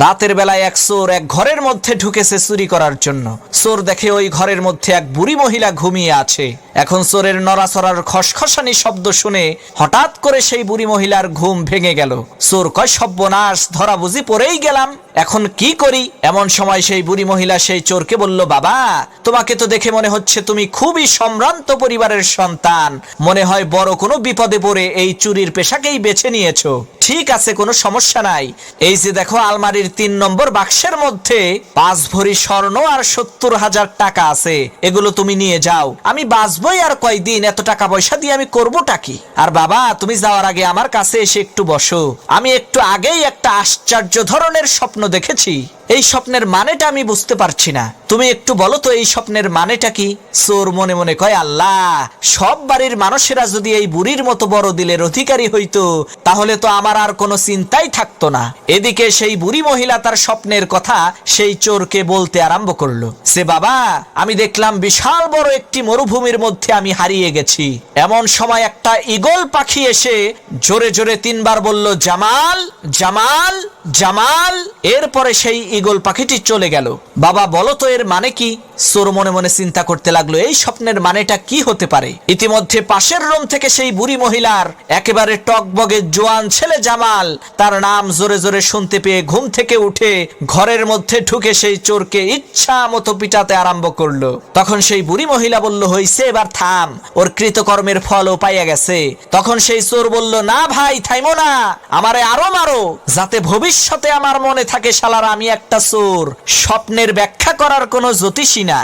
রাতের বেলায় এক চোর এক ঘরের মধ্যে ঢুকেছে চুরি করার জন্য। চোর দেখে ওই ঘরের মধ্যে এক বুড়ি মহিলা ঘুমিয়ে আছে। এখন চোরের নড়াচড়ার খসখসানি শব্দ শুনে হঠাৎ করে সেই বুড়ি মহিলার ঘুম ভেঙে গেল। চোর কয়, সর্বনাশ, ধরা বুঝি পড়েই গেলাম, এখন কি করি? এমন সময় সেই বুড়ি মহিলা সেই চোরকে বলল, বাবা, তোমাকে তো দেখে মনে হচ্ছে তুমি খুবই সম্ভ্রান্ত পরিবারের সন্তান, মনে হয় বড় কোনো বিপদে পড়ে এই চুরির পেশাকেই বেছে নিয়েছো। ঠিক আছে, কোনো সমস্যা নাই। এই যে দেখো, আলমারির ৩ নম্বর বাক্সের মধ্যে ৫ ভরি স্বর্ণ আর ৭০,০০০ টাকা আছে, এগুলো তুমি নিয়ে যাও। আমি বাঁচবই আর কয়দিন, এত টাকা পয়সা দিয়ে আমি করবোটা কি? আর বাবা, তুমি যাওয়ার আগে আমার কাছে এসে একটু বসো। আমি একটু আগেই একটা আশ্চর্য ধরনের স্বপ্ন দেখেছি। এই স্বপ্নের মানেটা আমি বুঝতে পারছি না, তুমি একটু বলো তো এই স্বপ্নের মানেটা কি? চোর মনে মনে কয়, আল্লাহ, সব বাড়ির মানুষেরা যদি এই বুড়ির মতো বড় দিলের অধিকারী হইতো, তাহলে তো আমার আর কোনো চিন্তাই থাকতো না। এদিকে সেই বুড়ি মহিলা তার স্বপ্নের কথা সেই চোরকে বলতে আরম্ভ করলো। সে, বাবা, আমি দেখলাম বিশাল বড় একটি মরুভূমির মধ্যে আমি হারিয়ে গেছি। এমন সময় একটা ঈগল পাখি এসে জোরে জোরে ৩ বার বলল, জামাল, জামাল, জামাল। এরপরে সেই ঈগল পাখিটি চলে গেল। বাবা, বলো তো এর মানে কি? চোর মনে মনে চিন্তা করতে লাগলো, এই স্বপ্নের মানেটা কি হতে পারে? ইতিমধ্যে পাশের রুম থেকে সেই বুড়ি মহিলার একেবারে টকবগে জোয়ান ছেলে জামাল, তার নাম জোরে জোরে শুনতে পেয়ে ঘুম থেকে উঠে ঘরের মধ্যে ঢুকে সেই চোরকে ইচ্ছা মতো পিটাতে আরম্ভ করলো। তখন সেই বুড়ি মহিলা বলল, হইছে, এবার থাম, ওর কৃতকর্মের ফলও পাইয়া গেছে। তখন সেই চোর বলল, না ভাই, থাইমো না, আমারে আরো মারো, যাতে ভবিষ্যতে আমার মনে থাকে শালারা আমি একটা চোর, স্বপ্নের ব্যাখ্যা করার কোনো জ্যোতিষী না।